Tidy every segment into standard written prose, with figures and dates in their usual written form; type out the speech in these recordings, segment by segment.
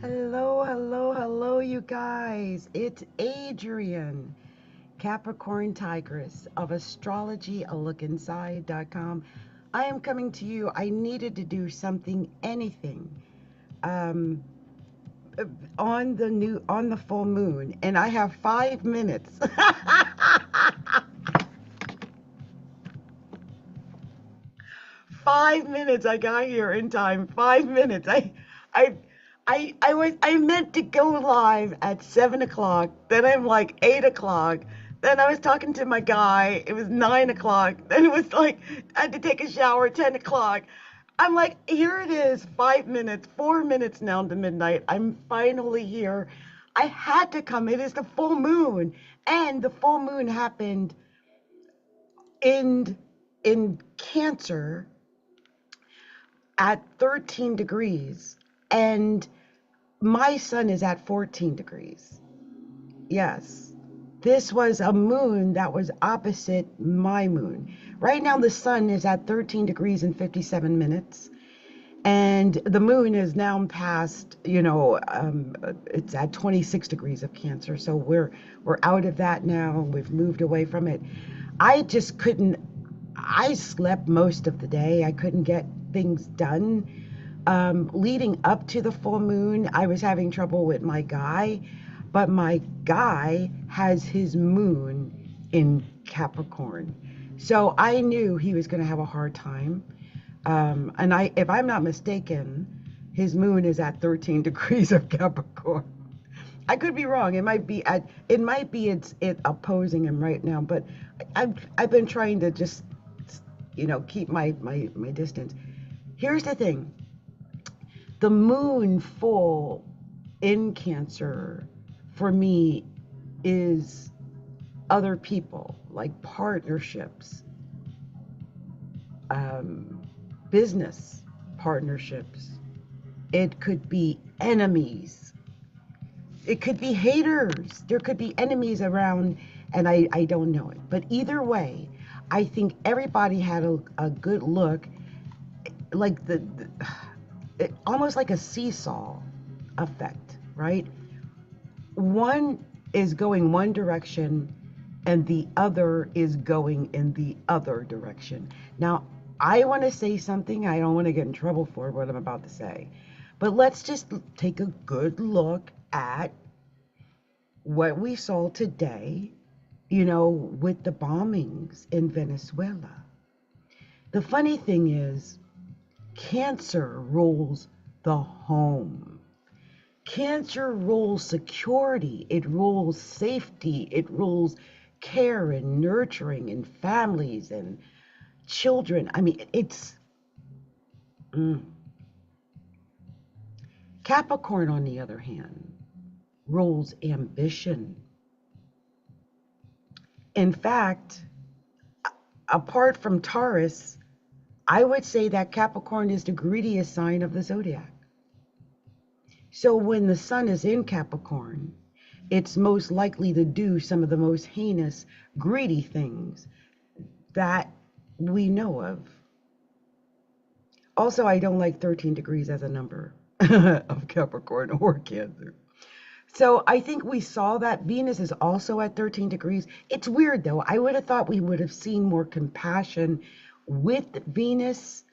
Hello, hello, hello, you guys. It's Adrienne, Capricorntigress of astrologyaLookInside.com. I am coming to you. I needed to do something, anything, um, on the full moon, and I have 5 minutes. 5 minutes. I got here in time. 5 minutes. I, I meant to go live at 7 o'clock. Then I'm like 8 o'clock. Then I was talking to my guy. It was 9 o'clock. Then it was like I had to take a shower at 10 o'clock. I'm like, here it is. 5 minutes. 4 minutes now to midnight. I'm finally here. I had to come. It is the full moon, and the full moon happened in Cancer at 13 degrees, and my sun is at 14 degrees. Yes, this was a moon that was opposite my moon. Right now, the sun is at 13 degrees and 57 minutes, and the moon is now past, it's at 26 degrees of Cancer. So we're out of that now. We've moved away from it. I just couldn't. I slept most of the day. I couldn't get things done. Leading up to the full moon, I was having trouble with my guy, but my guy has his moon in Capricorn. So I knew he was going to have a hard time. If I'm not mistaken, his moon is at 13 degrees of Capricorn. I could be wrong. It opposing him right now, but I've been trying to just, keep my distance. Here's the thing. The moon full in Cancer for me is other people, like partnerships, business partnerships. It could be enemies. It could be haters. There could be enemies around, and I don't know it. But either way, I think everybody had a good look, like almost like a seesaw effect, right? One is going one direction and the other is going in the other direction. Now, I want to say something. I don't want to get in trouble for what I'm about to say. But let's just take a good look at what we saw today, with the bombings in Venezuela. The funny thing is, Cancer rules the home. Cancer rules security. It rules safety. It rules care and nurturing and families and children. I mean, it's Capricorn, on the other hand, rules ambition. In fact, apart from Taurus, I would say that Capricorn is the greediest sign of the zodiac. So when the sun is in Capricorn, it's most likely to do some of the most heinous, greedy things that we know of. Also, I don't like 13 degrees as a number of Capricorn or Cancer. So I think we saw that Venus is also at 13 degrees. It's weird though. I would have thought we would have seen more compassion with Venus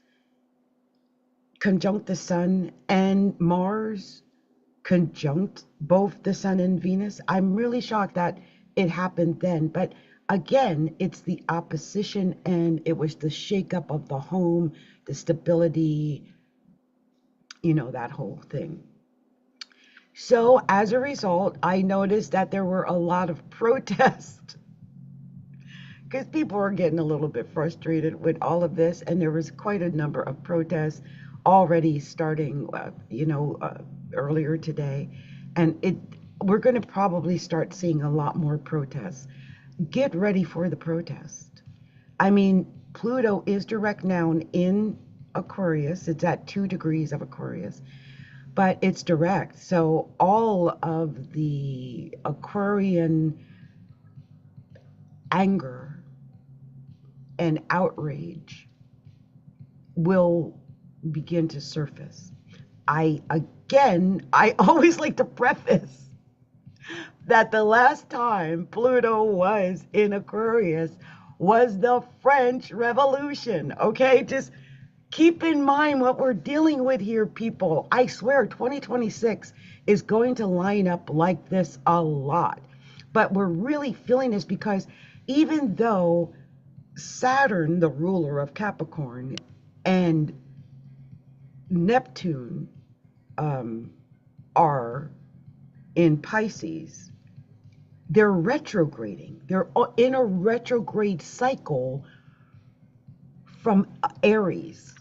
conjunct the sun and Mars conjunct both the sun and Venus. I'm really shocked that it happened then. But again, it's the opposition, and it was the shakeup of the home, the stability, that whole thing. So as a result, I noticed that there were a lot of protests because people were getting a little bit frustrated with all of this, and there was quite a number of protests already starting, earlier today, and we're going to probably start seeing a lot more protests. Get ready for the protest. I mean, Pluto is direct now in Aquarius. It's at 2 degrees of Aquarius, but it's direct. So all of the Aquarian anger and outrage will begin to surface. I again, I always like to preface that the last time Pluto was in Aquarius was the French Revolution. Okay, just keep in mind what we're dealing with here, people. I swear 2026 is going to line up like this a lot. But we're really feeling this because even though Saturn, the ruler of Capricorn, and Neptune are in Pisces, they're retrograding. They're in a retrograde cycle from Aries.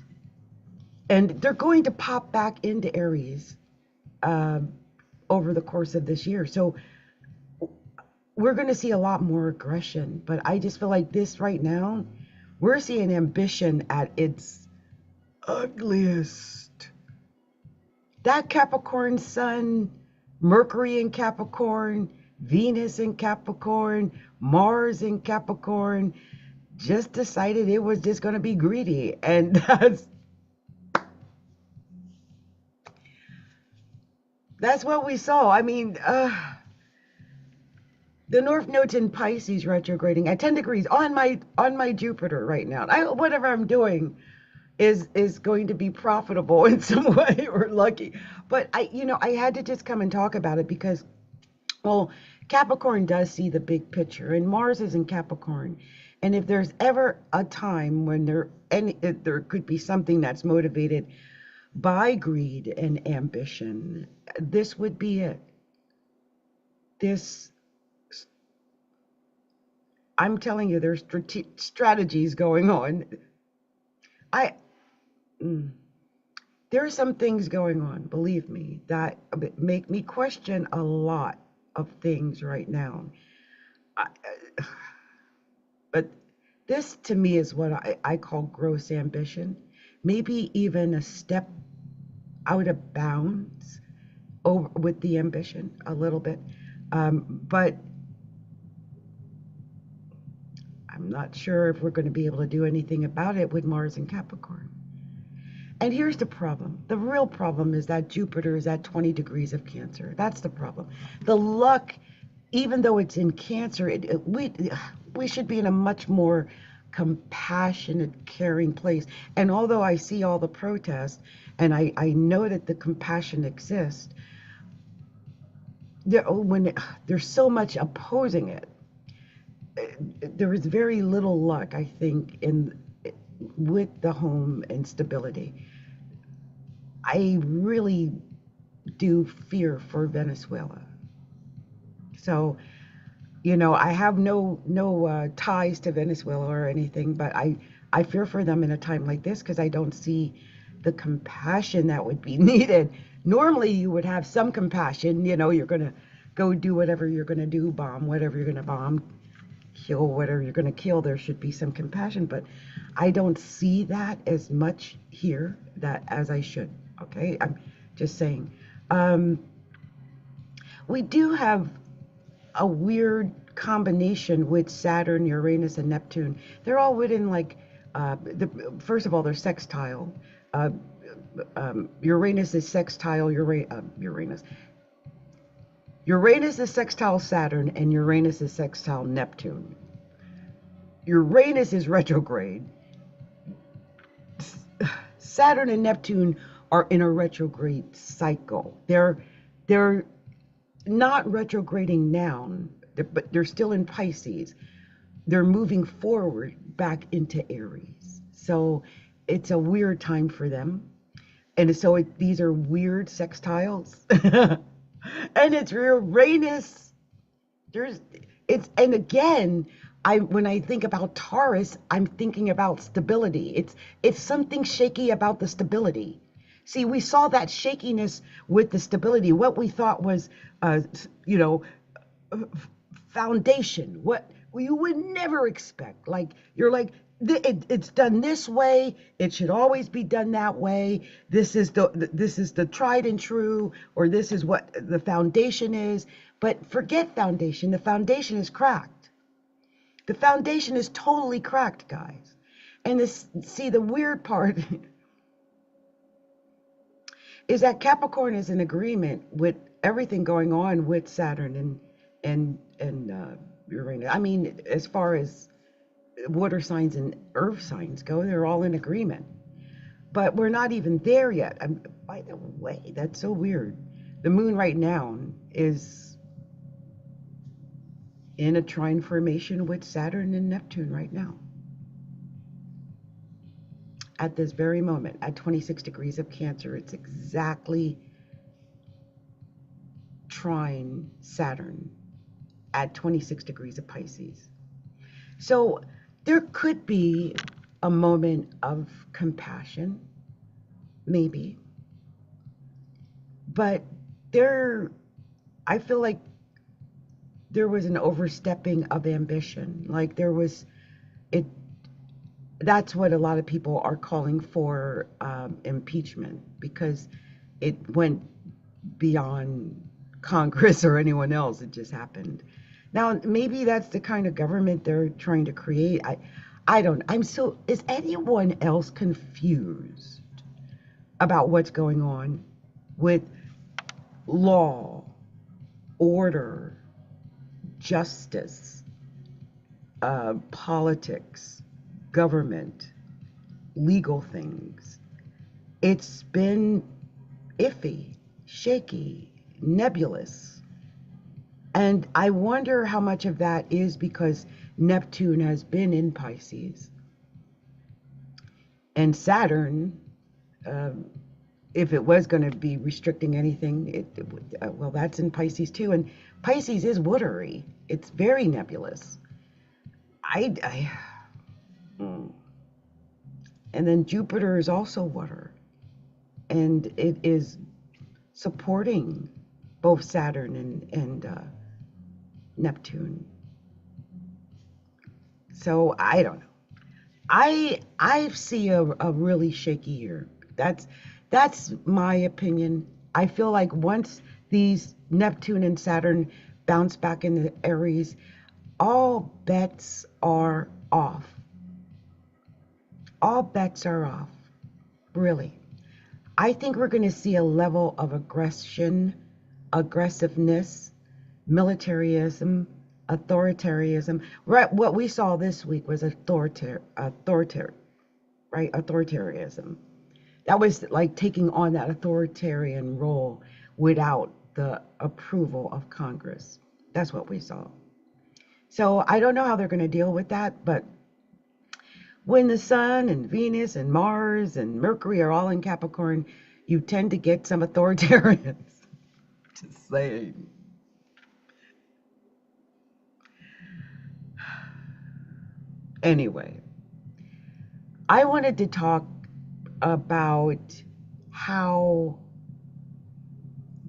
And they're going to pop back into Aries over the course of this year. So we're going to see a lot more aggression. But I just feel like this right now, we're seeing ambition at its ugliest. That Capricorn sun, Mercury in Capricorn, Venus in Capricorn, Mars in Capricorn, just decided it was just going to be greedy. And that's what we saw. I mean, the North Node's in Pisces retrograding at 10 degrees on my Jupiter right now. Whatever I'm doing is going to be profitable in some way or lucky. But I had to just come and talk about it because, well, Capricorn does see the big picture, and Mars is in Capricorn. And if there's ever a time when there could be something that's motivated by greed and ambition, this would be it. I'm telling you, there's strategies going on. There are some things going on, believe me, that make me question a lot of things right now. But this to me is what I call gross ambition, maybe even a step out of bounds with the ambition a little bit. But I'm not sure if we're going to be able to do anything about it with Mars and Capricorn. And here's the problem. The real problem is that Jupiter is at 20 degrees of Cancer. That's the problem. The luck, even though it's in Cancer, we should be in a much more compassionate, caring place. And although I see all the protests and I know that the compassion exists, when there's so much opposing it, there is very little luck, I think, with the home and stability. I really do fear for Venezuela. So, I have no ties to Venezuela or anything, but I fear for them in a time like this because I don't see the compassion that would be needed. Normally, you would have some compassion. You're going to go do whatever you're going to do, bomb whatever you're going to bomb, kill whatever you're going to kill. There should be some compassion, but I don't see that as much here as I should. Okay, I'm just saying. We do have a weird combination with Saturn, Uranus, and Neptune. They're all within first of all, they're sextile. Uranus is sextile Uranus. Uranus is sextile Saturn, and Uranus is sextile Neptune. Uranus is retrograde. Saturn and Neptune are in a retrograde cycle. They're not retrograding now, but they're still in Pisces. They're moving forward back into Aries. So it's a weird time for them. And so these are weird sextiles. And it's Uranus. And again, when I think about Taurus, I'm thinking about stability. It's something shaky about the stability. See, we saw that shakiness with the stability. What we thought was, foundation. What you would never expect. It's done this way. It should always be done that way. This is the tried and true, or this is what the foundation is. But forget foundation. The foundation is cracked. The foundation is totally cracked, guys. And the weird part is that Capricorn is in agreement with everything going on with Saturn and Uranus. I mean, as far as water signs and earth signs go, they're all in agreement. But we're not even there yet. By the way, that's so weird. The moon right now is in a trine formation with Saturn and Neptune right now. At this very moment, at 26 degrees of Cancer, it's exactly trine Saturn at 26 degrees of Pisces. So there could be a moment of compassion, maybe. But I feel like there was an overstepping of ambition. Like that's what a lot of people are calling for impeachment, because it went beyond Congress or anyone else. It just happened. Now, maybe that's the kind of government they're trying to create. Is anyone else confused about what's going on with law, order, justice, politics, government, legal things? It's been iffy, shaky, nebulous. And I wonder how much of that is because Neptune has been in Pisces. And Saturn, if it was going to be restricting anything, well, that's in Pisces too. And Pisces is watery. It's very nebulous. And then Jupiter is also water. And it is supporting both Saturn and Neptune. So I don't know. I see a really shaky year. That's my opinion. I feel like once these Neptune and Saturn bounce back into Aries, all bets are off. All bets are off. Really. I think we're going to see a level of aggression, aggressiveness, militarism, authoritarianism. Right, what we saw this week was authoritarianism. That was like taking on that authoritarian role without the approval of Congress. That's what we saw. So I don't know how they're going to deal with that, but when the Sun and Venus and Mars and Mercury are all in Capricorn, you tend to get some authoritarians. Just saying. Anyway, I wanted to talk about how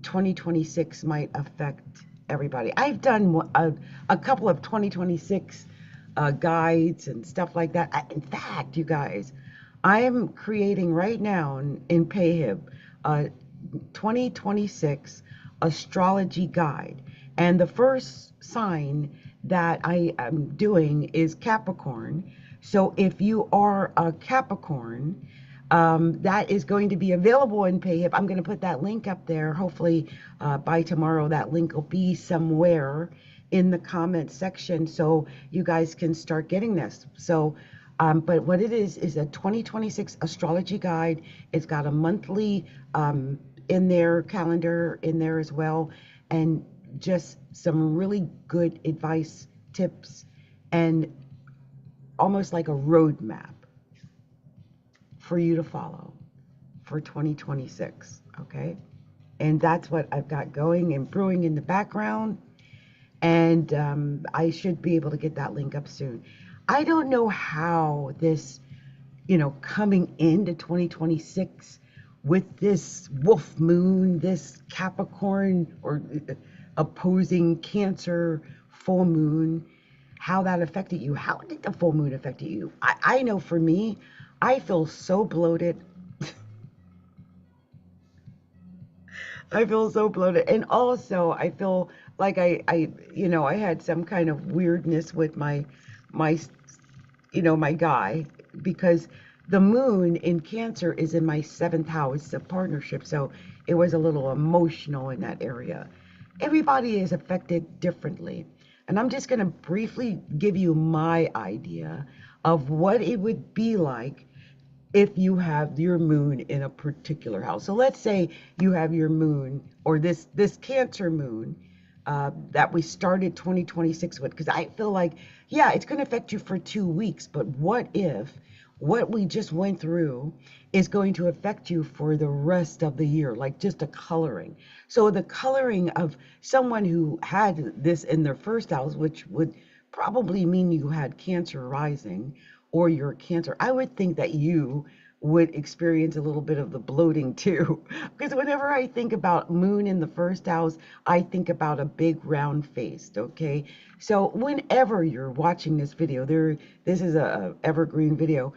2026 might affect everybody. I've done a couple of 2026 guides and stuff like that. In fact, you guys, I am creating right now in PayHib a 2026 astrology guide. And the first sign that I am doing is Capricorn. So if you are a Capricorn, that is going to be available in PayHib. I'm going to put that link up there. Hopefully by tomorrow, that link will be somewhere in the comment section so you guys can start getting this. So, but what it is a 2026 astrology guide. It's got a monthly in their calendar in there as well, and just some really good advice, tips, and almost like a roadmap for you to follow for 2026, okay? And that's what I've got going and brewing in the background, and I should be able to get that link up soon. I don't know how this, coming into 2026 with this wolf moon, this Capricorn or opposing Cancer full moon, how that affected you. How did the full moon affect you? I know for me, I feel so bloated. I feel so bloated. And also I feel like I had some kind of weirdness with my guy, because the moon in Cancer is in my 7th house of partnership, so it was a little emotional in that area. Everybody is affected differently, and I'm just going to briefly give you my idea of what it would be like if you have your moon in a particular house. So let's say you have your moon, or this Cancer moon that we started 2026 with, because I feel like, yeah, it's going to affect you for 2 weeks, but what if what we just went through is going to affect you for the rest of the year, like just a coloring. So the coloring of someone who had this in their first house, which would probably mean you had Cancer rising, or your Cancer, I would think that you would experience a little bit of the bloating too. Because whenever I think about moon in the first house, I think about a big round face, okay? So whenever you're watching this video, this is a evergreen video.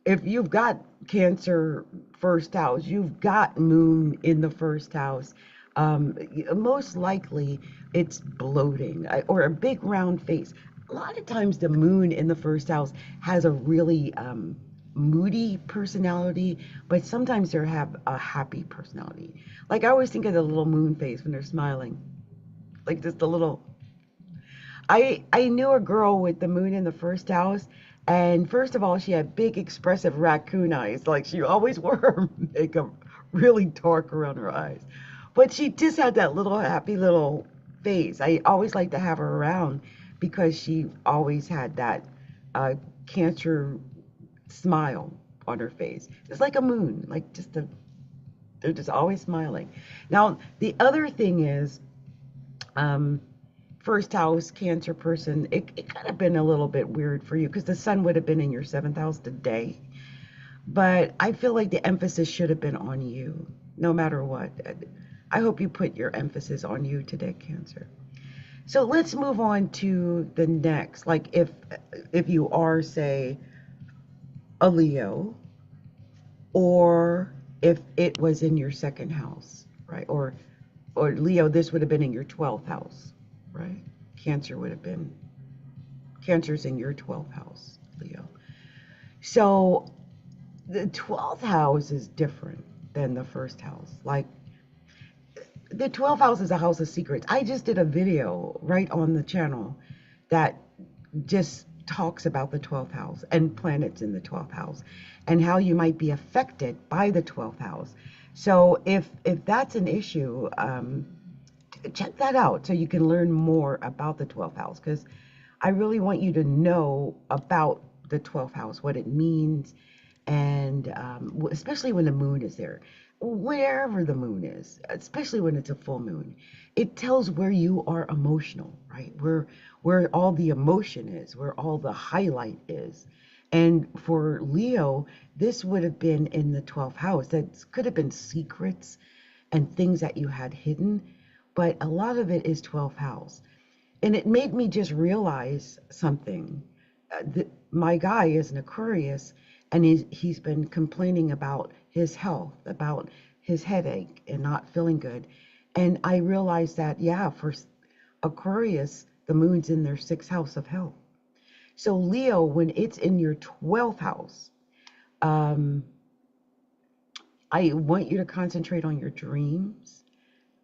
If you've got Cancer first house, you've got moon in the first house, most likely it's bloating or a big round face. A lot of times the moon in the first house has a really moody personality, but sometimes they have a happy personality. Like I always think of the little moon face when they're smiling, like just a little. I knew a girl with the moon in the first house, and first of all, she had big, expressive raccoon eyes. Like she always wore her makeup really dark around her eyes, but she just had that little happy little face. I always liked to have her around because she always had that Cancer smile on her face. It's like a moon, like they're just always smiling. Now, the other thing is, first house Cancer person, it could have been a little bit weird for you because the sun would have been in your 7th house today. But I feel like the emphasis should have been on you, no matter what. I hope you put your emphasis on you today, Cancer. So let's move on to the next. Like if you are, say, a Leo, or if it was in your 2nd house, right? Or Leo, this would have been in your 12th house, right? Cancer would have been, Cancer's in your 12th house, Leo. So the 12th house is different than the first house. Like the 12th house is a house of secrets. I just did a video right on the channel that just talks about the 12th house and planets in the 12th house and how you might be affected by the 12th house. So if that's an issue, check that out so you can learn more about the 12th house, because I really want you to know about the 12th house, what it means, and especially when the moon is there. Wherever the moon is, especially when it's a full moon, it tells where you are emotional, right? Where all the emotion is, where all the highlight is. And for Leo, this would have been in the 12th house. That could have been secrets and things that you had hidden, but a lot of it is 12th house. And it made me just realize something. My guy is an Aquarius, and he's been complaining about his health, about his headache and not feeling good. And I realized that, yeah, for Aquarius, the moon's in their 6th house of health. So Leo, when it's in your 12th house, I want you to concentrate on your dreams.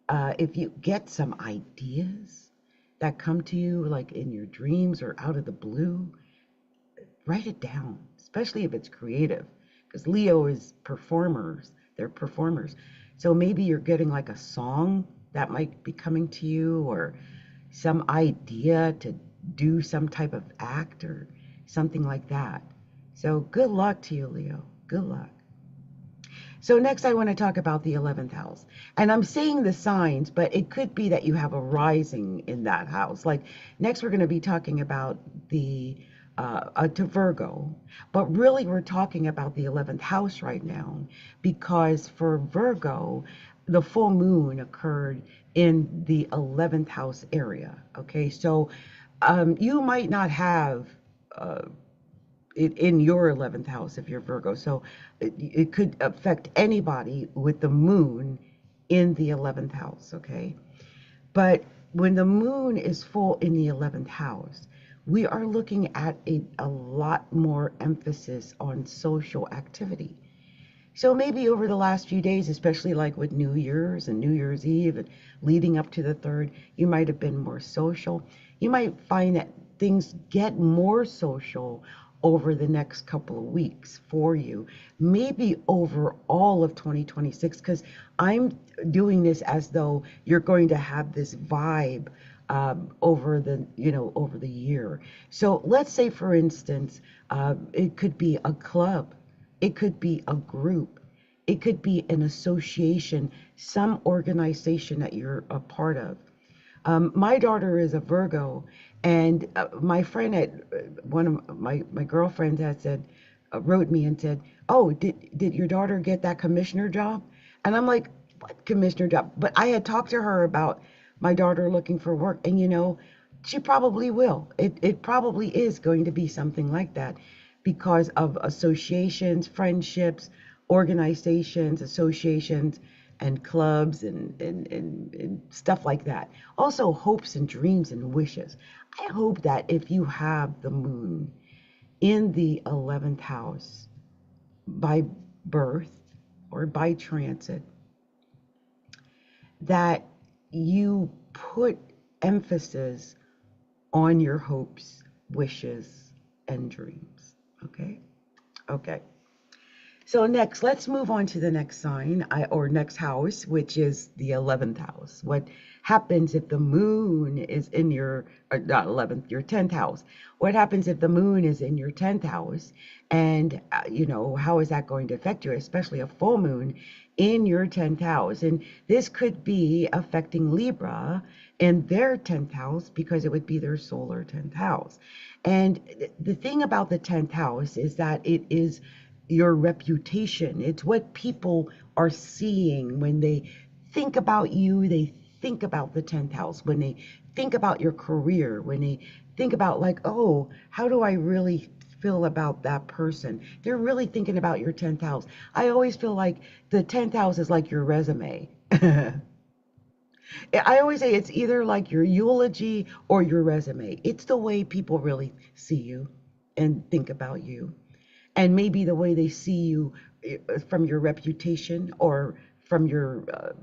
If you get some ideas that come to you, like in your dreams or out of the blue, write it down, especially if it's creative, because Leo is performers. They're performers. So maybe you're getting like a song that might be coming to you, or some idea to do some type of act or something like that. So good luck to you, Leo. Good luck. So next I want to talk about the 11th house. And I'm saying the signs, but it could be that you have a rising in that house. Like next we're going to be talking about the to Virgo, but really we're talking about the 11th house right now, because for Virgo, the full moon occurred in the 11th house area. Okay, so you might not have it in your 11th house if you're Virgo. So it could affect anybody with the moon in the 11th house, okay? But when the moon is full in the 11th house, we are looking at a lot more emphasis on social activity. So maybe over the last few days, especially like with New Year's and New Year's Eve and leading up to the 3rd, you might have been more social. You might find that things get more social over the next couple of weeks for you, maybe over all of 2026, because I'm doing this as though you're going to have this vibe over over the year. So let's say, for instance, it could be a club, it could be a group, it could be an association, some organization that you're a part of. My daughter is a Virgo, and my friend at one of my girlfriends had said, wrote me and said, "Oh, did your daughter get that commissioner job?" And I'm like, "What commissioner job?" But I had talked to her about my daughter looking for work, and she probably will. It probably is going to be something like that because of associations, friendships, organizations, associations, and clubs and stuff like that. Also, hopes and dreams and wishes. I hope that if you have the moon in the 11th house by birth or by transit, that you put emphasis on your hopes, wishes, and dreams. Okay? Okay. So next, let's move on to the next sign or next house, which is the 11th house. What happens if the moon is in your, or not 11th, your 10th house? What happens if the moon is in your 10th house? And, how is that going to affect you, especially a full moon in your 10th house? And this could be affecting Libra in their 10th house because it would be their solar 10th house. And the thing about the 10th house is that it is your reputation. It's what people are seeing when they think about you. They think about the 10th house. When they think about your career, when they think about, like, oh, how do I really feel about that person? They're really thinking about your 10th house. I always feel like the 10th house is like your resume. I always say it's either like your eulogy or your resume. It's the way people really see you and think about you, and maybe the way they see you from your reputation or from your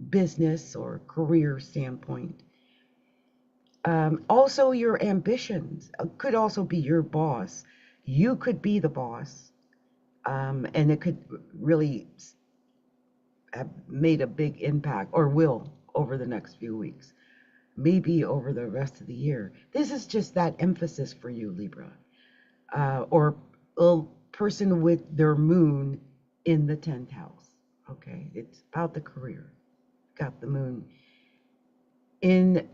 business or career standpoint. Also, your ambitions could also be your boss. You could be the boss, and it could really have made a big impact, or will, over the next few weeks, maybe over the rest of the year. This is just that emphasis for you, Libra, or a person with their moon in the 10th house. Okay, it's about the career. Got the moon in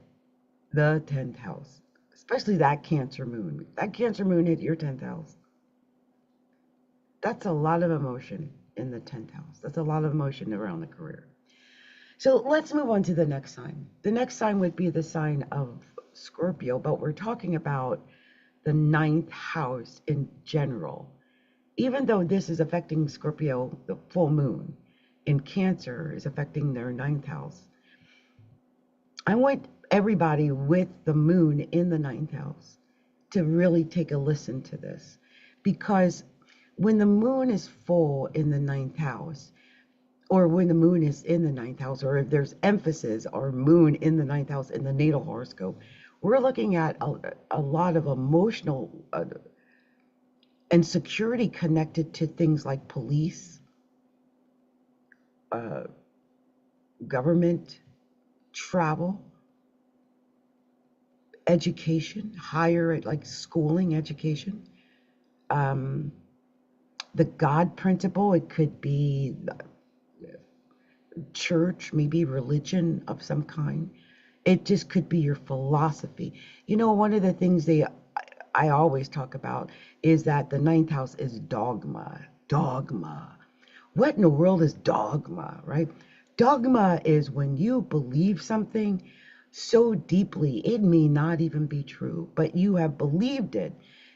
the 10th house, especially that Cancer moon. That Cancer moon hit your 10th house. That's a lot of emotion in the 10th house. That's a lot of emotion around the career. So let's move on to the next sign. The next sign would be the sign of Scorpio, but we're talking about the 9th house in general. Even though this is affecting Scorpio, the full moon in Cancer is affecting their 9th house. I want everybody with the moon in the 9th house to really take a listen to this, because when the moon is full in the 9th house, or when the moon is in the 9th house, or if there's emphasis or moon in the 9th house in the natal horoscope, we're looking at a lot of emotional and security connected to things like police, uh, government, travel, education, higher, like schooling, education, the God principle. It could be church, maybe religion of some kind. It just could be your philosophy. One of the things I always talk about is that the 9th house is dogma. Dogma. What in the world is dogma, right? Dogma is when you believe something so deeply, it may not even be true, but you have believed it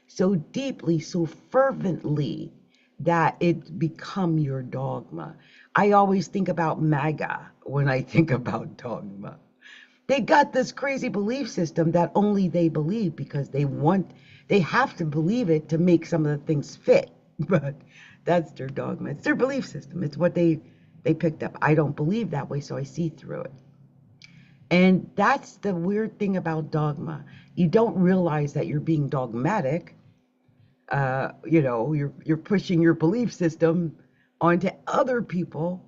so deeply, so fervently, that it become your dogma. I always think about MAGA when I think about dogma, They got this crazy belief system that only they believe because they have to believe it to make some of the things fit. But that's their dogma. It's their belief system. It's what they picked up. I don't believe that way, so I see through it. And that's the weird thing about dogma. You don't realize that you're being dogmatic. You're pushing your belief system onto other people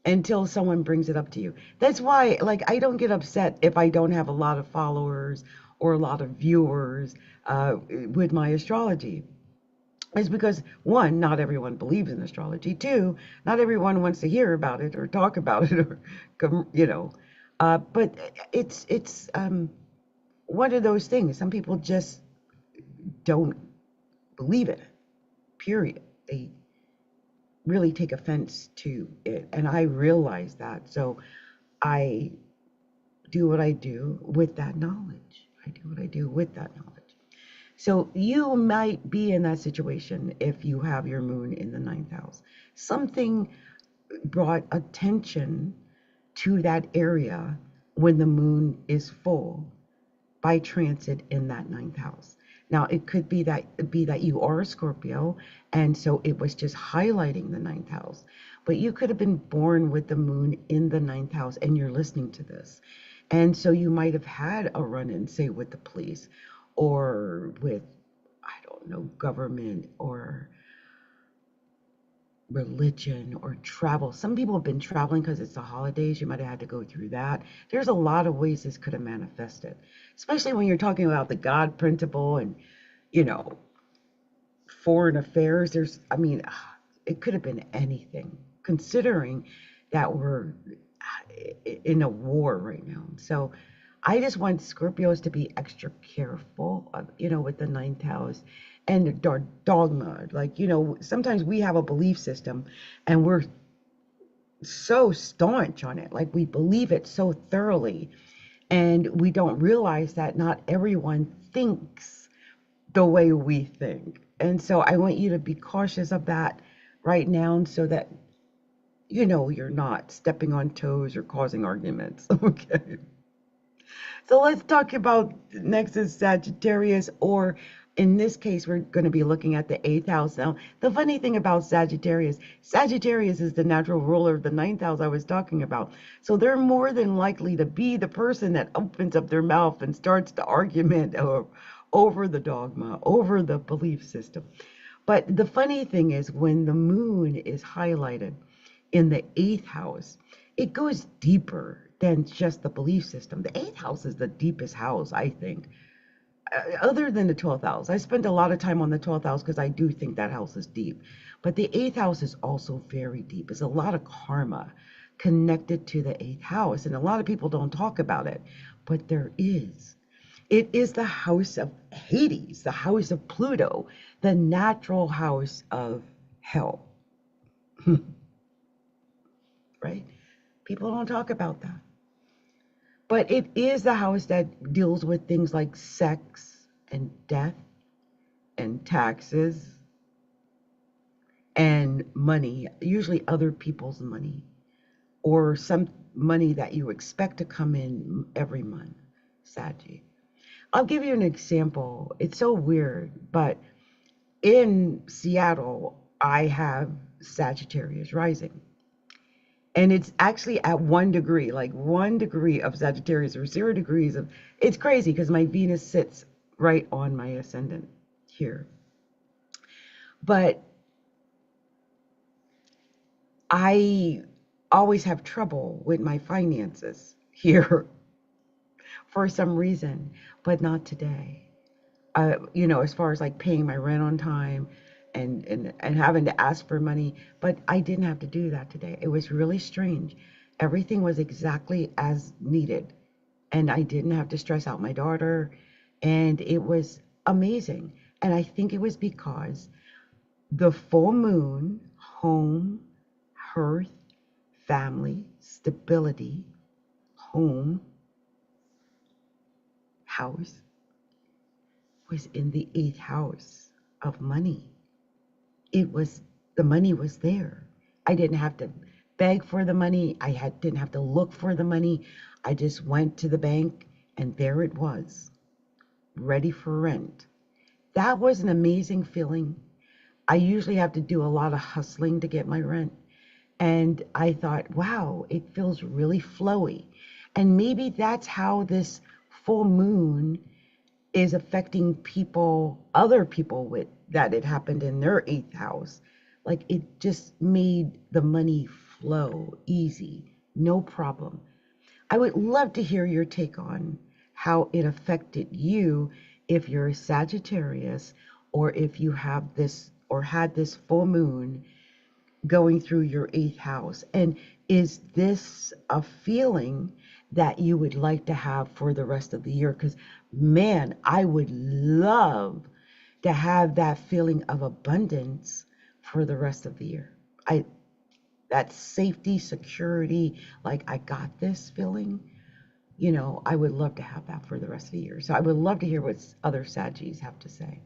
until someone brings it up to you. That's why, like, I don't get upset if I don't have a lot of followers or a lot of viewers with my astrology. It's because, one, not everyone believes in astrology. Two, not everyone wants to hear about it or talk about it but it's one of those things. Some people just don't believe it, period. They really take offense to it. And I realize that. So I do what I do with that knowledge. I do what I do with that knowledge. So you might be in that situation if you have your moon in the ninth house. Something brought attention to that area when the moon is full by transit in that ninth house. Now, it could be that you are a Scorpio, and so it was just highlighting the ninth house. But you could have been born with the moon in the ninth house, and you're listening to this. And so you might have had a run-in, say, with the police or with, I don't know, government or religion or travel. Some people have been traveling because it's the holidays. You might have had to go through that. There's a lot of ways this could have manifested, especially when you're talking about the God principle and, you know, foreign affairs. It could have been anything, considering that we're in a war right now. So I just want Scorpios to be extra careful, with the ninth house and the dogma. Like, sometimes we have a belief system and we're so staunch on it. Like, we believe it so thoroughly, and we don't realize that not everyone thinks the way we think. And so I want you to be cautious of that right now so that, you're not stepping on toes or causing arguments. Okay. So let's talk about next is Sagittarius, or in this case, we're going to be looking at the eighth house. Now, the funny thing about Sagittarius is the natural ruler of the ninth house I was talking about. So they're more than likely to be the person that opens up their mouth and starts the argument over the dogma, over the belief system. But the funny thing is, when the moon is highlighted in the eighth house, it goes deeper than just the belief system. The eighth house is the deepest house, I think, other than the 12th house. I spend a lot of time on the 12th house because I do think that house is deep. But the eighth house is also very deep. It's a lot of karma connected to the eighth house. And a lot of people don't talk about it, but there is. It is the house of Hades, the house of Pluto, the natural house of hell. Right? People don't talk about that. But it is the house that deals with things like sex and death and taxes and money, usually other people's money, or some money that you expect to come in every month, Saggy. I'll give you an example. It's so weird, but in Seattle, I have Sagittarius rising. And it's actually at 1 degree, like 1 degree of Sagittarius or 0 degrees of, it's crazy because my Venus sits right on my ascendant here. But I always have trouble with my finances here for some reason, but not today. As far as like paying my rent on time and having to ask for money, but I didn't have to do that today. It was really strange. Everything was exactly as needed, and I didn't have to stress out my daughter, and it was amazing. And I think it was because the full moon, home, hearth, family, stability, home, house, was in the eighth house of money. The money was there. I didn't have to beg for the money. Didn't have to look for the money. I just went to the bank and there it was, ready for rent. That was an amazing feeling. I usually have to do a lot of hustling to get my rent. And I thought, wow, it feels really flowy. And maybe that's how this full moon is affecting people, other people with that it happened in their eighth house. Like it just made the money flow easy, no problem. I would love to hear your take on how it affected you if you're a Sagittarius or if you have this or had this full moon going through your eighth house. And is this a feeling that you would like to have for the rest of the year? Because, man, I would love to have that feeling of abundance for the rest of the year. That safety, security, like I got this feeling, I would love to have that for the rest of the year. So I would love to hear what other Saggies have to say.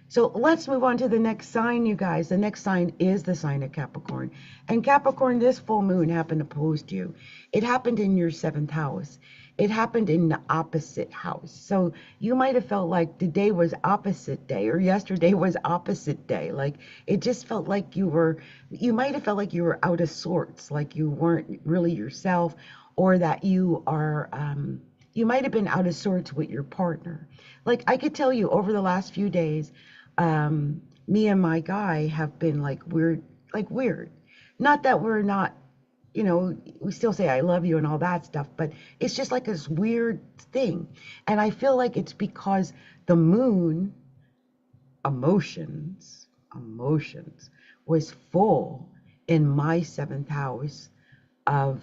So let's move on to the next sign, you guys. The next sign is the sign of Capricorn. And Capricorn, this full moon happened opposed to you. It happened in your seventh house. It happened in the opposite house. So you might have felt like today was opposite day or yesterday was opposite day. Like it just felt like you might have felt like you were out of sorts, like you weren't really yourself, or that you might have been out of sorts with your partner. Like I could tell you over the last few days, me and my guy have been like weird. Not that we're not, we still say I love you and all that stuff, but it's just like this weird thing. And I feel like it's because the moon, emotions was full in my seventh house of,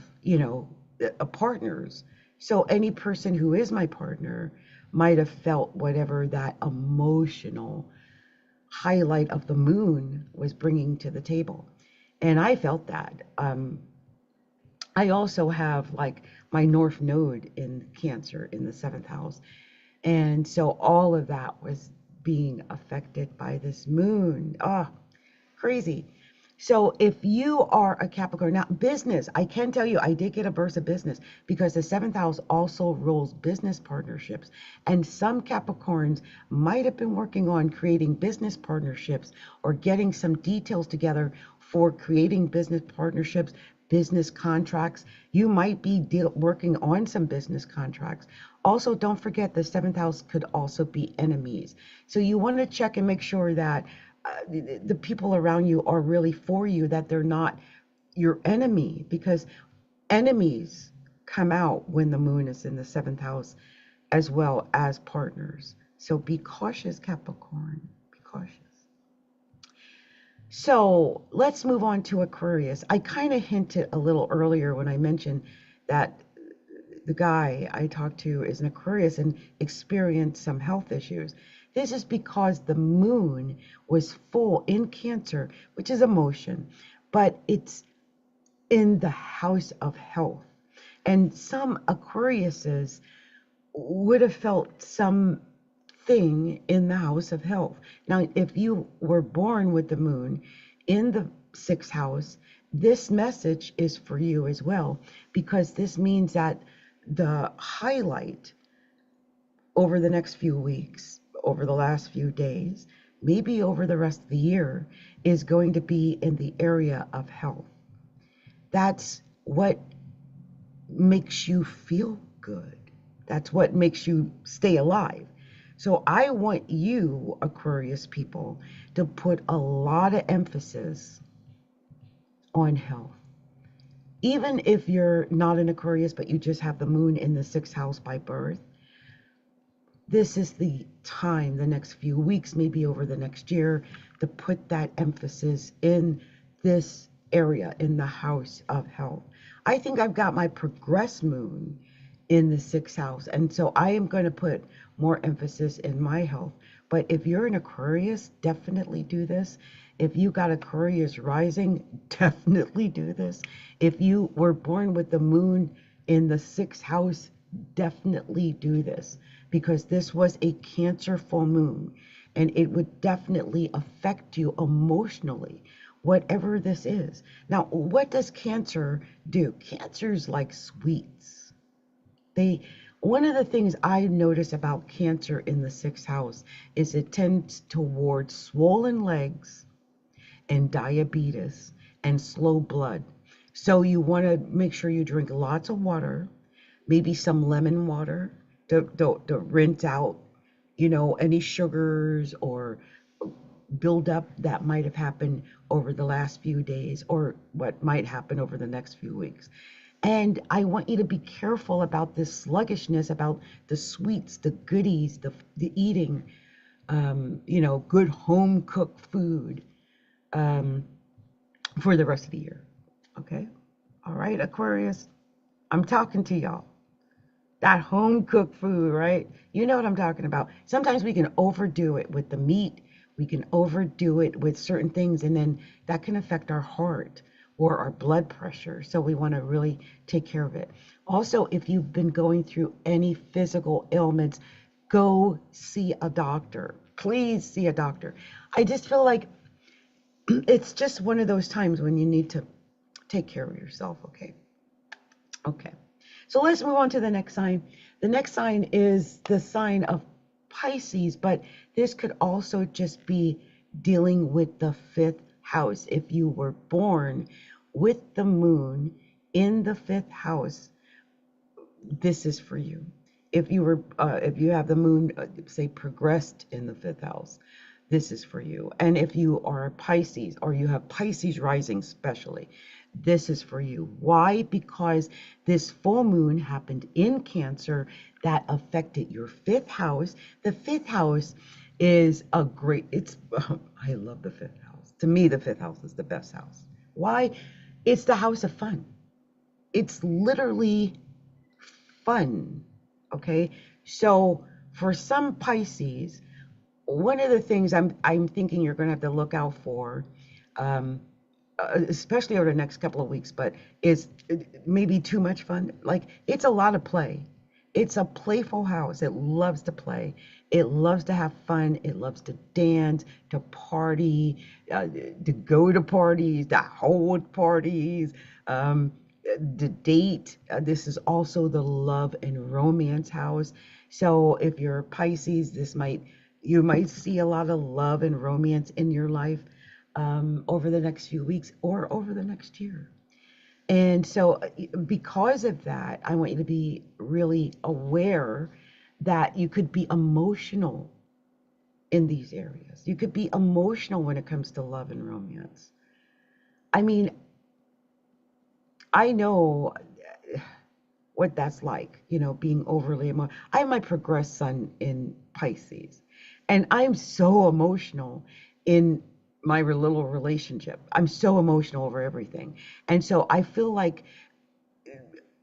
partners. So any person who is my partner might have felt whatever that emotional highlight of the moon was bringing to the table. And I felt that. I also have like my North Node in Cancer in the seventh house. And so all of that was being affected by this moon. Crazy. So if you are a Capricorn, now business, I can tell you, I did get a burst of business because the seventh house also rules business partnerships. And some Capricorns might have been working on creating business partnerships or getting some details together for creating business partnerships, business contracts. You might be working on some business contracts. Also, don't forget the seventh house could also be enemies. So you want to check and make sure that the people around you are really for you, that they're not your enemy, because enemies come out when the moon is in the seventh house as well as partners. So be cautious, Capricorn. Be cautious. So let's move on to Aquarius. I kind of hinted a little earlier when I mentioned that the guy I talked to is an Aquarius and experienced some health issues. This is because the moon was full in Cancer, which is emotion, but it's in the house of health. And some Aquariuses would have felt something in the house of health. Now, if you were born with the moon in the sixth house, this message is for you as well, because this means that the highlight over the next few weeks, over the last few days, maybe over the rest of the year, is going to be in the area of health. That's what makes you feel good. That's what makes you stay alive. So I want you, Aquarius people, to put a lot of emphasis on health. Even if you're not an Aquarius, but you just have the moon in the sixth house by birth, this is the time, the next few weeks, maybe over the next year, to put that emphasis in this area, in the house of health. I think I've got my progress moon in the sixth house, and so I am going to put more emphasis in my health. But if you're an Aquarius, definitely do this. If you got Aquarius rising, definitely do this. If you were born with the moon in the sixth house, definitely do this, because this was a Cancer full moon and it would definitely affect you emotionally whatever this is. Now, what does Cancer do? Cancer's like sweets. They One of the things I notice about Cancer in the sixth house is it tends towards swollen legs and diabetes and slow blood. So you want to make sure you drink lots of water, maybe some lemon water to rinse out, any sugars or buildup that might have happened over the last few days or what might happen over the next few weeks. And I want you to be careful about this sluggishness, about the sweets, the goodies, the eating, good home cooked food um, for the rest of the year. Okay? All right, Aquarius, I'm talking to y'all. That home cooked food, right? You know what I'm talking about. Sometimes we can overdo it with the meat. We can overdo it with certain things, and then that can affect our heart or our blood pressure. So we want to really take care of it. Also, if you've been going through any physical ailments, go see a doctor. Please see a doctor. I just feel like it's just one of those times when you need to take care of yourself, okay? Okay. So let's move on to the next sign. The next sign is the sign of Pisces, but this could also just be dealing with the fifth house. If you were born with the moon in the fifth house, this is for you. If you have the moon, say, progressed in the fifth house, this is for you. And if you are Pisces or you have Pisces rising especially, this is for you. Why? Because this full moon happened in Cancer that affected your fifth house. The fifth house is I love the fifth house. To me, the fifth house is the best house. Why? It's the house of fun. It's literally fun. Okay. So for some Pisces, one of the things I'm thinking you're going to have to look out for, um, especially over the next couple of weeks, but is maybe too much fun. Like, it's a lot of play. It's a playful house. It loves to play. It loves to have fun. It loves to dance, to party, to go to parties, to hold parties, um, to date. This is also the love and romance house. So if you're Pisces, you might see a lot of love and romance in your life over the next few weeks or over the next year. And so, because of that, I want you to be really aware that you could be emotional in these areas. You could be emotional when it comes to love and romance. I mean, I know what that's like, being overly emotional. I have my progressed sun in Pisces, and I'm so emotional in my little relationship. I'm so emotional over everything. And so I feel like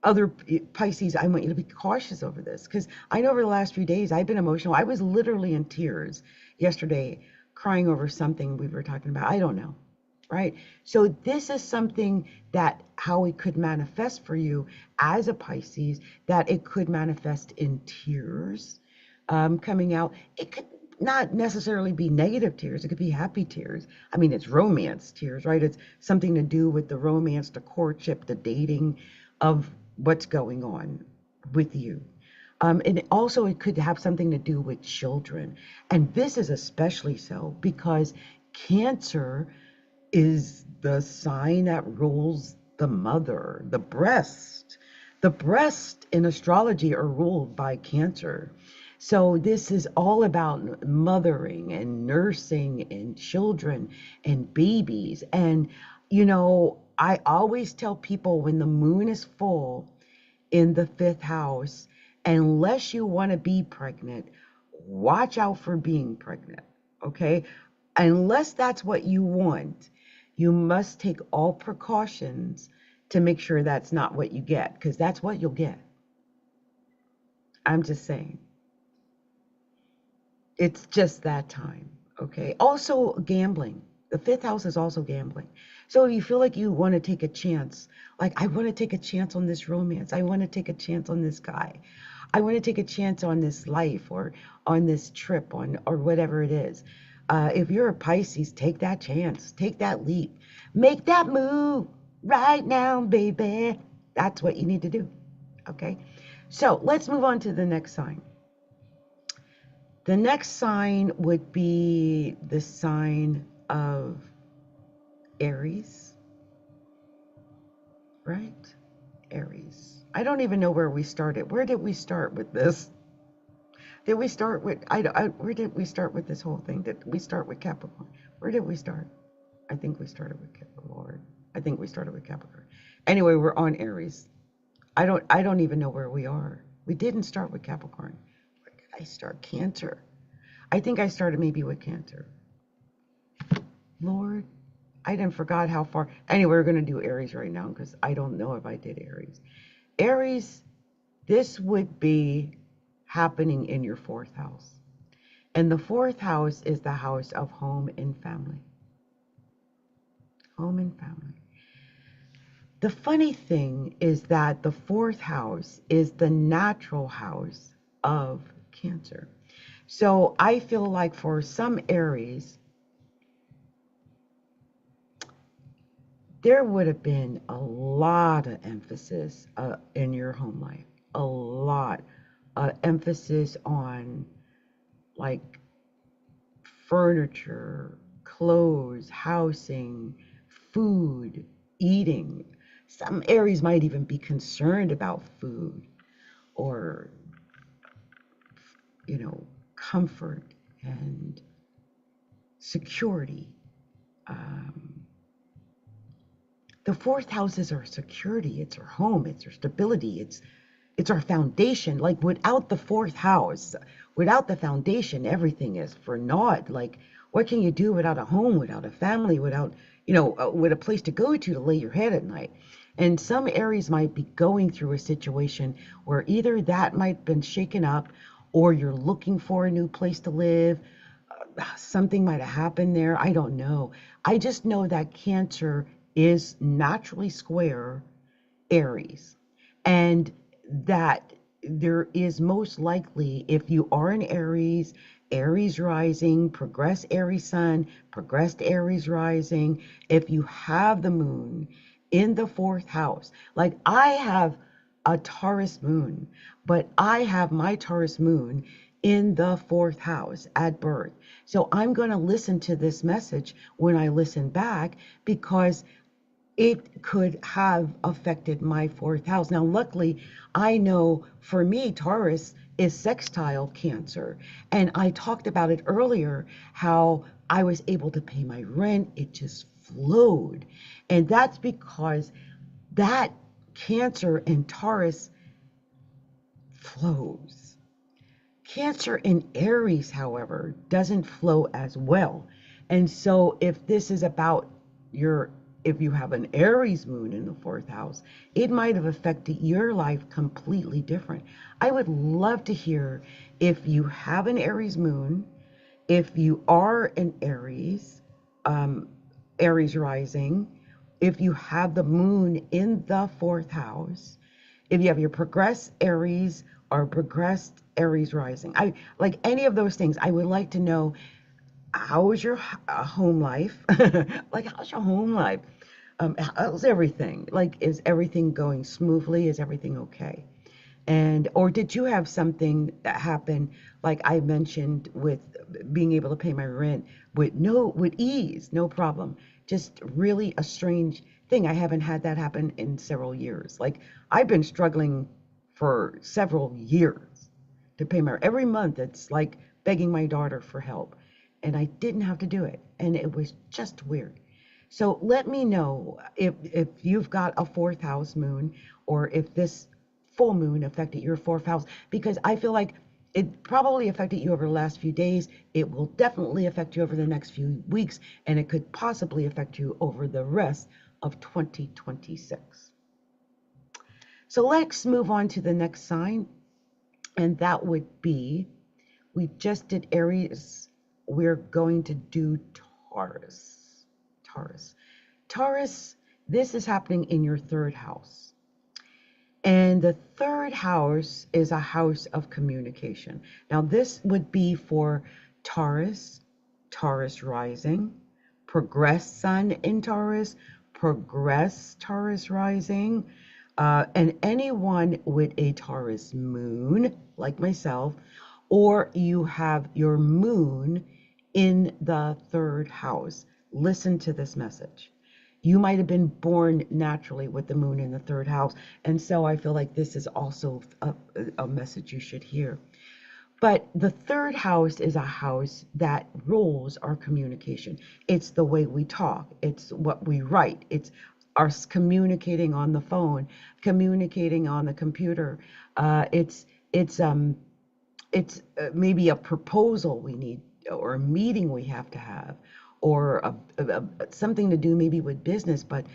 other Pisces, I want you to be cautious over this, because I know over the last few days I've been emotional. I was literally in tears yesterday crying over something we were talking about. I don't know. Right? So this is something that how it could manifest for you as a Pisces, that it could manifest in tears coming out. It could not necessarily be negative tears. It could be happy tears. I mean, it's romance tears, right? It's something to do with the romance, the courtship, the dating of what's going on with you. And also it could have something to do with children. And this is especially so because Cancer is the sign that rules the mother, the breast. The breast in astrology are ruled by Cancer. So this is all about mothering and nursing and children and babies. And, I always tell people when the moon is full in the fifth house, unless you want to be pregnant, watch out for being pregnant. Okay? Unless that's what you want, you must take all precautions to make sure that's not what you get, because that's what you'll get. I'm just saying. It's just that time. Okay. Also, gambling. The fifth house is also gambling. So if you feel like you want to take a chance, like, I want to take a chance on this romance, I want to take a chance on this guy, I want to take a chance on this life or on this trip or whatever it is. If you're a Pisces, take that chance, take that leap, make that move right now, baby. That's what you need to do. Okay. So let's move on to the next sign. The next sign would be the sign of Aries, right? Aries. I don't even know where we started. Where did we start with this? Did we start with, where did we start with this whole thing? Did we start with Capricorn? Where did we start? I think we started with Capricorn. I think we started with Capricorn. Anyway, we're on Aries. I don't even know where we are. We didn't start with Capricorn. Where did I start? Cancer. I think I started maybe with Cancer. Lord, I didn't forgot how far. Anyway, we're going to do Aries right now because I don't know if I did Aries. Aries, this would be happening in your fourth house. And the fourth house is the house of home and family. Home and family. The funny thing is that the fourth house is the natural house of Cancer. So I feel like for some Aries, there would have been a lot of emphasis in your home life. A lot of emphasis on like furniture, clothes, housing, food, eating. Some Aries might even be concerned about food or, comfort and security. The fourth house is our security. It's our home. It's our stability. It's our foundation. Like without the fourth house, without the foundation, everything is for naught. Like what can you do without a home, without a family, without, with a place to go to lay your head at night? And some Aries might be going through a situation where either that might have been shaken up or you're looking for a new place to live. Something might have happened there. I don't know. I just know that Cancer is naturally square Aries, and that there is most likely, if you are an Aries, Aries rising, progressed Aries sun, progressed Aries rising, if you have the moon in the fourth house, like I have a Taurus moon, but I have my Taurus moon in the fourth house at birth. So I'm going to listen to this message when I listen back because it could have affected my fourth house. Now, luckily, I know for me, Taurus is sextile Cancer. And I talked about it earlier, how I was able to pay my rent. It just flowed. And that's because that Cancer and Taurus flows. Cancer in Aries, however, doesn't flow as well. And so if this is about if you have an Aries moon in the fourth house, it might have affected your life completely different. I would love to hear if you have an Aries moon, if you are an Aries, Aries rising, if you have the moon in the fourth house, if you have your progressed Aries or progressed Aries rising. I like any of those things. I would like to know, how is your home life? Like, how's your home life? How's everything? Like, is everything going smoothly? Is everything okay? Or did you have something that happened, like I mentioned, with being able to pay my rent with ease, no problem? Just really a strange thing. I haven't had that happen in several years. Like, I've been struggling for several years to pay every month. It's like begging my daughter for help, and I didn't have to do it, and it was just weird. So let me know if you've got a fourth house moon, or if this full moon affected your fourth house, because I feel like it probably affected you over the last few days. It will definitely affect you over the next few weeks, and it could possibly affect you over the rest of 2026. So let's move on to the next sign, and that would be, we just did Aries. We're going to do Taurus. Taurus, this is happening in your third house. And the third house is a house of communication. Now, this would be for Taurus, Taurus rising, progress sun in Taurus, progress Taurus rising, and anyone with a Taurus moon, like myself, or you have your moon in the third house. Listen to this message. You might have been born naturally with the moon in the third house, and so I feel like this is also a message you should hear. But the third house is a house that rules our communication. It's the way we talk. It's what we write. It's us communicating on the phone, communicating on the computer. It's maybe a proposal we need, or a meeting we have to have, or something to do maybe with business, but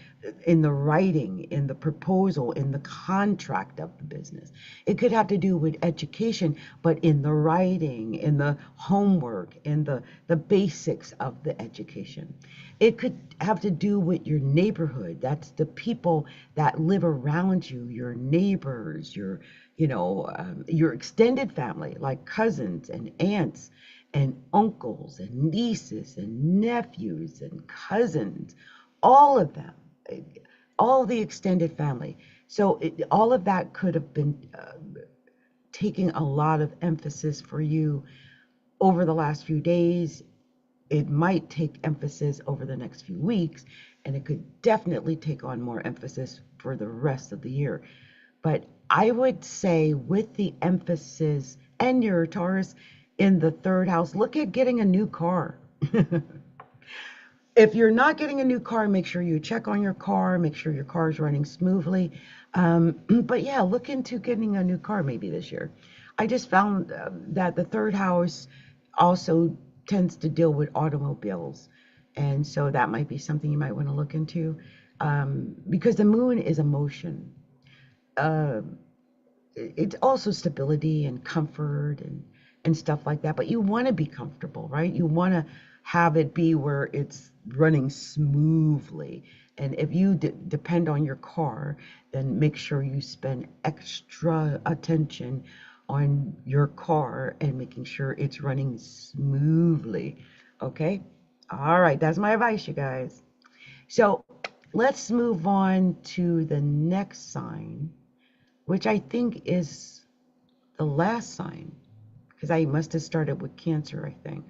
in the writing, in the proposal, in the contract of the business. It could have to do with education, but in the writing, in the homework, in the basics of the education. It could have to do with your neighborhood. That's the people that live around you, your neighbors, your extended family, like cousins and aunts and uncles and nieces and nephews and cousins, all of them, all the extended family. So all of that could have been taking a lot of emphasis for you over the last few days. It might take emphasis over the next few weeks, and it could definitely take on more emphasis for the rest of the year. But I would say, with the emphasis and your Taurus in the third house, look at getting a new car. If you're not getting a new car, make sure you check on your car, make sure your car is running smoothly. But yeah, look into getting a new car maybe this year. I just found that the third house also tends to deal with automobiles. And so that might be something you might want to look into, because the moon is emotion. Uh, it's also stability and comfort and stuff like that. But you want to be comfortable, right? You want to have it be where it's running smoothly. And if you depend on your car, then make sure you spend extra attention on your car and making sure it's running smoothly. Okay? All right, that's my advice, you guys. So let's move on to the next sign, which I think is the last sign, because I must have started with Cancer, I think,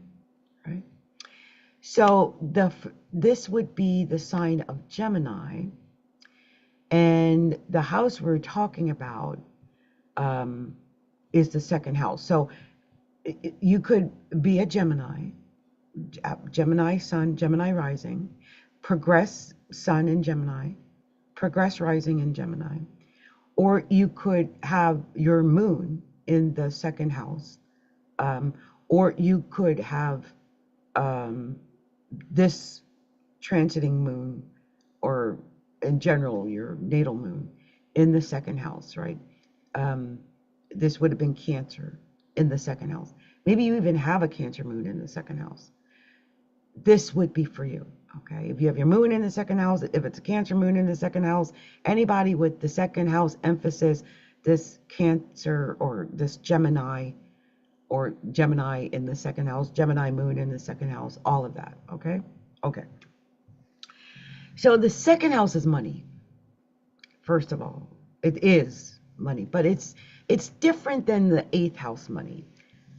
right? So this would be the sign of Gemini, and the house we're talking about is the second house. So you could be a Gemini, Gemini Sun, Gemini Rising, progress Sun in Gemini, progress Rising in Gemini, or you could have your Moon in the second house, or you could have this transiting moon, or in general your natal moon, in the second house, right? This would have been Cancer in the second house. Maybe you even have a Cancer moon in the second house. This would be for you, okay? If you have your moon in the second house, if it's a Cancer moon in the second house, anybody with the second house emphasis, this Cancer or this Gemini, or Gemini in the second house, Gemini moon in the second house, all of that, okay? Okay. So the second house is money. First of all, it is money, but it's different than the eighth house money.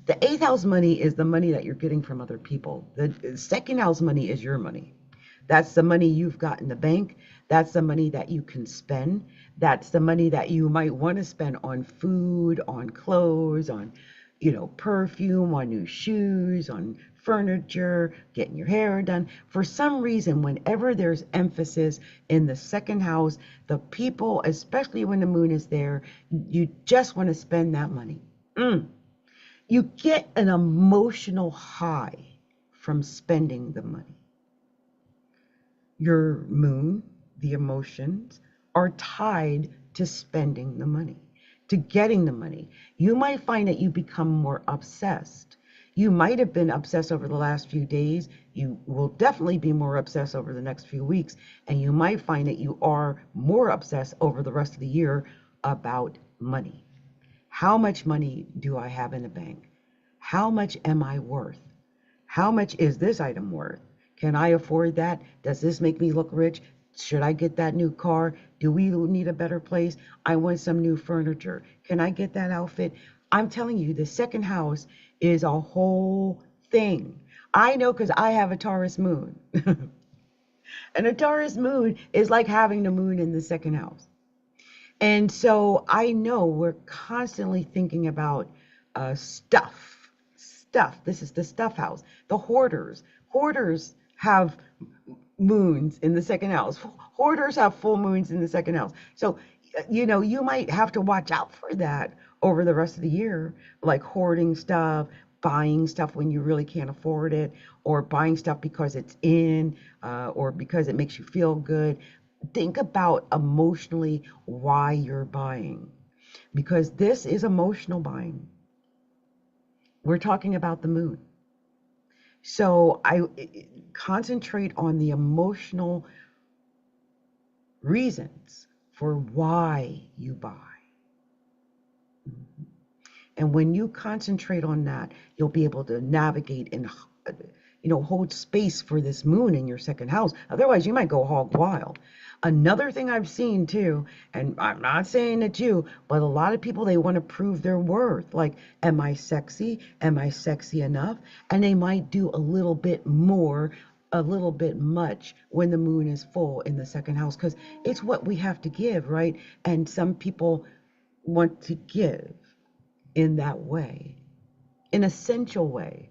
The eighth house money is the money that you're getting from other people. The second house money is your money. That's the money you've got in the bank. That's the money that you can spend. That's the money that you might want to spend on food, on clothes, on, perfume, on new shoes, on furniture, getting your hair done. For some reason, whenever there's emphasis in the second house, the people, especially when the moon is there, you just want to spend that money. You get an emotional high from spending the money. Your moon, the emotions, are tied to spending the money, to getting the money. You might find that you become more obsessed. You might have been obsessed over the last few days. You will definitely be more obsessed over the next few weeks. And you might find that you are more obsessed over the rest of the year about money. How much money do I have in the bank? How much am I worth? How much is this item worth? Can I afford that? Does this make me look rich? Should I get that new car? Do we need a better place? I want some new furniture. Can I get that outfit? I'm telling you, the second house is a whole thing. I know because I have a Taurus moon. And a Taurus moon is like having the moon in the second house. And so I know we're constantly thinking about stuff. Stuff. This is the stuff house. The hoarders. Hoarders have moons in the second house. Hoarders have full moons in the second house. So, you might have to watch out for that over the rest of the year, like hoarding stuff, buying stuff when you really can't afford it, or buying stuff because it's in, or because it makes you feel good. Think about emotionally why you're buying, because this is emotional buying. We're talking about the moon. So I concentrate on the emotional reasons for why you buy. And when you concentrate on that, you'll be able to navigate and hold space for this moon in your second house. Otherwise, you might go hog wild. Another thing I've seen too, and I'm not saying it's you, but a lot of people, they want to prove their worth. Like, am I sexy? Am I sexy enough? And they might do a little bit more, a little bit much when the moon is full in the second house, because it's what we have to give, right? And some people want to give in that way, in a sensual way,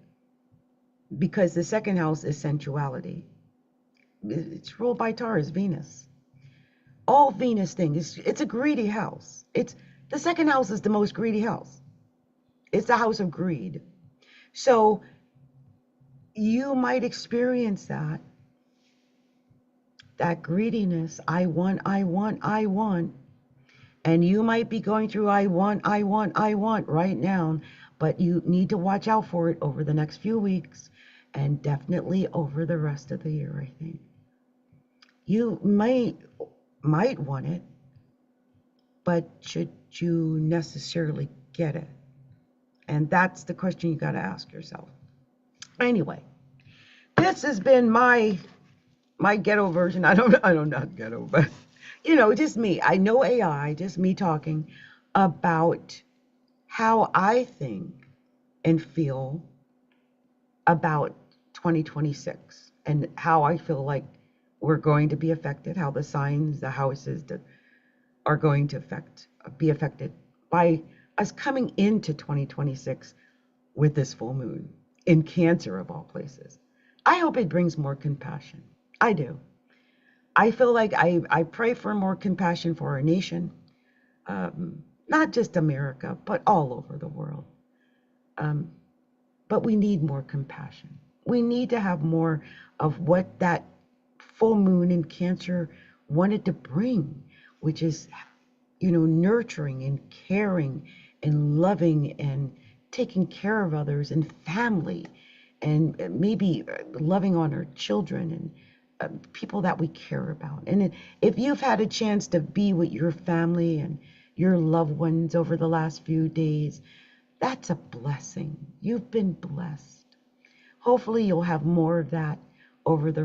because the second house is sensuality. It's ruled by Taurus, Venus. All Venus things, it's a greedy house. The second house is the most greedy house. It's the house of greed. So you might experience that greediness. I want. And you might be going through I want right now, but you need to watch out for it over the next few weeks, and definitely over the rest of the year, I think. You might want it, but should you necessarily get it? And that's the question you got to ask yourself. Anyway, this has been my ghetto version. I don't not ghetto, but just me. I know AI, just me talking about how I think and feel about 2026, and how I feel like we're going to be affected, how the signs, the houses that are going to be affected by us coming into 2026 with this full moon in Cancer, of all places. I hope it brings more compassion. I do. I feel like I pray for more compassion for our nation, not just America, but all over the world. But we need more compassion. We need to have more of what that full moon in Cancer wanted to bring, which is, nurturing and caring and loving and taking care of others and family, and maybe loving on our children and people that we care about. And if you've had a chance to be with your family and your loved ones over the last few days, that's a blessing. You've been blessed. Hopefully you'll have more of that over the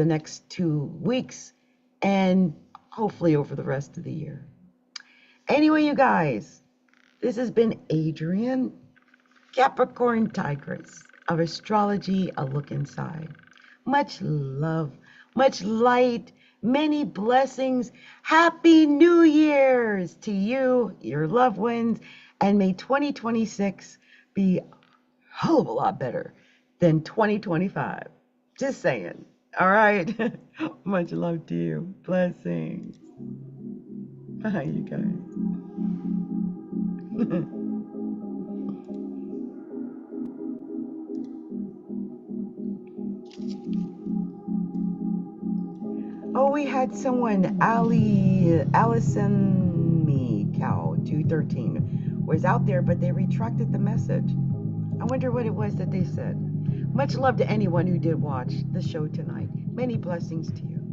next 2 weeks, and hopefully over the rest of the year. Anyway, you guys, this has been Adrienne, Capricorntigress of Astrology, A Look Inside. Much love, much light, many blessings. Happy New Year's to you, your loved ones, and may 2026 be a hell of a lot better than 2025. Just saying. All right. Much love to you. Blessings. Bye, you guys. Oh, we had someone, Allison Me Cow 213 was out there, but they retracted the message. I wonder what it was that they said. Much love to anyone who did watch the show tonight. Many blessings to you.